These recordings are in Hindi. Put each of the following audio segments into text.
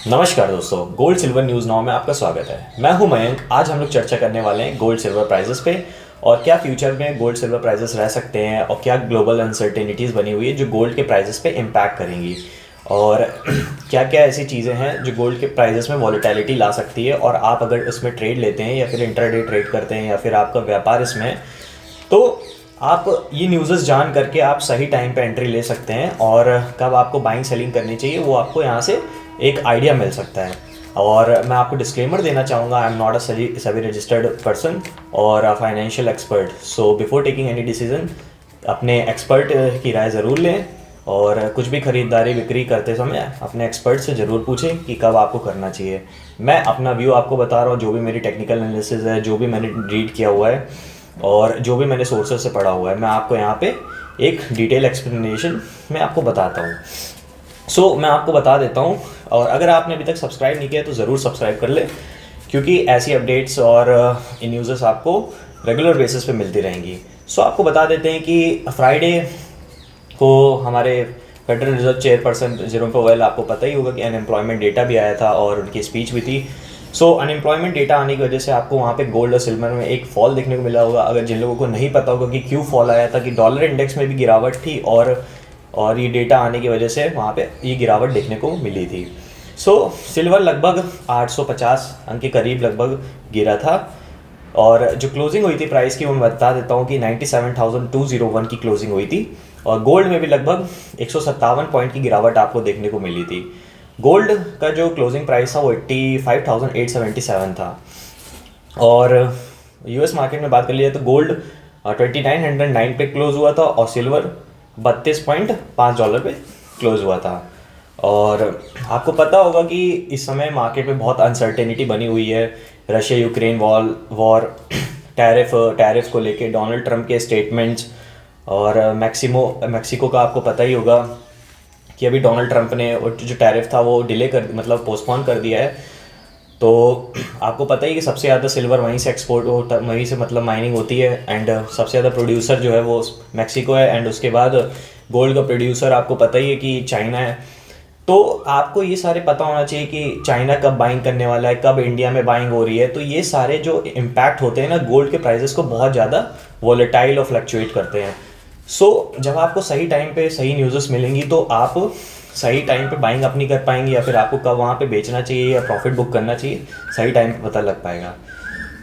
नमस्कार दोस्तों, गोल्ड सिल्वर न्यूज़ नाउ में आपका स्वागत है। मैं हूं मयंक। आज हम लोग चर्चा करने वाले हैं गोल्ड सिल्वर प्राइसेस पे और क्या फ्यूचर में गोल्ड सिल्वर प्राइसेस रह सकते हैं और क्या ग्लोबल अनसर्टेनिटीज़ बनी हुई है जो गोल्ड के प्राइसेस पे इम्पैक्ट करेंगी और क्या क्या ऐसी चीज़ें हैं जो गोल्ड के प्राइसेस में वॉलेटिलिटी ला सकती है। और आप अगर इसमें ट्रेड लेते हैं या फिर इंट्राडे ट्रेड करते हैं या फिर आपका व्यापार इसमें है, तो आप ये न्यूज़ेस जान करके आप सही टाइम पे एंट्री ले सकते हैं और कब आपको बाइंग सेलिंग करनी चाहिए वो आपको यहाँ से एक आइडिया मिल सकता है। और मैं आपको डिस्क्लेमर देना चाहूँगा, I am not a SEBI registered person और a financial expert. So before taking any decision अपने एक्सपर्ट की राय ज़रूर लें और कुछ भी ख़रीदारी बिक्री करते समय अपने एक्सपर्ट से ज़रूर पूछें कि कब आपको करना चाहिए। मैं अपना व्यू आपको बता रहा हूँ, जो भी मेरी टेक्निकल एनालिसिस है, जो भी मैंने रीड किया हुआ है और जो भी मैंने सोर्सेज से पढ़ा हुआ है, मैं आपको यहाँ पे एक डिटेल एक्सप्लेनेशन में आपको बताता हूँ। सो मैं आपको बता देता हूँ, और अगर आपने अभी तक सब्सक्राइब नहीं किया तो ज़रूर सब्सक्राइब कर ले, क्योंकि ऐसी अपडेट्स और इन न्यूज़ेस आपको रेगुलर बेसिस पे मिलती रहेंगी। सो आपको बता देते हैं कि फ्राइडे को हमारे federal reserve chairperson Jerome Powell, आपको पता ही होगा कि अनएम्प्लॉयमेंट डेटा भी आया था और उनकी स्पीच भी थी। सो अनएम्प्लॉयमेंट डेटा आने की वजह से आपको वहाँ पे गोल्ड और सिल्वर में एक फॉल देखने को मिला होगा। अगर जिन लोगों को नहीं पता होगा कि क्यों फॉल आया था, कि डॉलर इंडेक्स में भी गिरावट थी और ये डेटा आने की वजह से वहाँ पे ये गिरावट देखने को मिली थी। सो सिल्वर लगभग 850 अंक के करीब लगभग गिरा था और जो क्लोजिंग हुई थी प्राइस की वो मैं बता देता हूँ कि 97,201 की क्लोजिंग हुई थी। और गोल्ड में भी लगभग 157 पॉइंट की गिरावट आपको देखने को मिली थी। गोल्ड का जो क्लोजिंग प्राइस था वो 85,877 था। और यूएस मार्केट में बात कर लिया तो गोल्ड 2909 पे क्लोज हुआ था और सिल्वर $32.5 पे क्लोज हुआ था। और आपको पता होगा कि इस समय मार्केट में बहुत अनसर्टेनिटी बनी हुई है। रशिया यूक्रेन वॉर, टैरिफ को लेके डोनाल्ड ट्रंप के स्टेटमेंट्स और मैक्सिको का आपको पता ही होगा कि अभी डोनाल्ड ट्रंप ने जो टैरिफ था वो पोस्टपोन कर दिया है। तो आपको पता ही कि सबसे ज़्यादा सिल्वर वहीं से एक्सपोर्ट होता, वहीं से माइनिंग होती है एंड सबसे ज़्यादा प्रोड्यूसर जो है वो मैक्सिको है एंड उसके बाद गोल्ड का प्रोड्यूसर आपको पता ही है कि चाइना है। तो आपको ये सारे पता होना चाहिए कि चाइना कब बाइंग करने वाला है, कब इंडिया में बाइंग हो रही है। तो ये सारे जो इम्पैक्ट होते हैं ना, गोल्ड के प्राइसेस को बहुत ज़्यादा वॉलेटाइल और फ्लक्चुएट करते हैं। सो जब आपको सही टाइम पे सही न्यूज़ेस मिलेंगी तो आप सही टाइम पे बाइंग अपनी कर पाएंगे, या फिर आपको कब वहाँ पे बेचना चाहिए या प्रॉफिट बुक करना चाहिए सही टाइम पे पता लग पाएगा।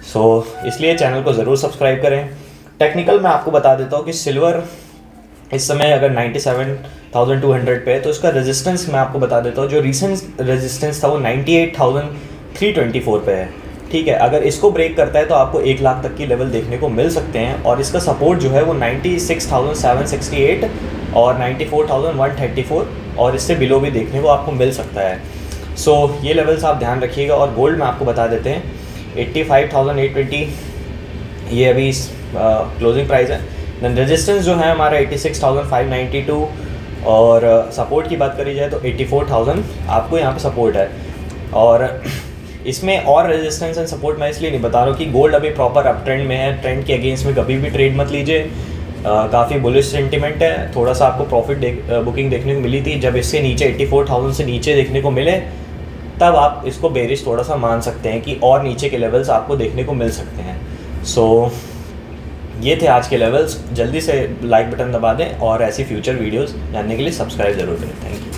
सो इसलिए चैनल को ज़रूर सब्सक्राइब करें। टेक्निकल मैं आपको बता देता हूँ कि सिल्वर इस समय अगर 97,200 पे है तो इसका रेजिस्टेंस मैं आपको बता देता हूँ। जो रिसेंट रेजिस्टेंस था वो 98,324 पे है। ठीक है, अगर इसको ब्रेक करता है तो आपको 1 लाख तक की लेवल देखने को मिल सकते हैं। और इसका सपोर्ट जो है वो 96,768 और 94,134 और इससे बिलो भी देखने को आपको मिल सकता है। सो ये लेवल्स आप ध्यान रखिएगा। और गोल्ड में आपको बता देते हैं 85,820 ये अभी क्लोजिंग प्राइस है। देन रेजिस्टेंस जो है हमारा 86,592 और सपोर्ट की बात करी जाए तो 84,000 आपको यहाँ पे सपोर्ट है। और इसमें और रेजिस्टेंस एंड सपोर्ट मैं इसलिए नहीं बता रहा हूँ कि गोल्ड अभी प्रॉपर अप ट्रेंड में है। ट्रेंड के अगेंस्ट में कभी भी ट्रेड मत लीजिए। काफ़ी बुलिश सेंटिमेंट है। थोड़ा सा आपको प्रॉफिट बुकिंग देखने को मिली थी जब इससे नीचे 84,000 से नीचे देखने को मिले, तब आप इसको बेरिश थोड़ा सा मान सकते हैं कि और नीचे के लेवल्स आपको देखने को मिल सकते हैं। सो ये थे आज के लेवल्स। जल्दी से लाइक बटन दबा दें और ऐसी फ्यूचर वीडियोस जानने के लिए सब्सक्राइब ज़रूर करें। Thank you.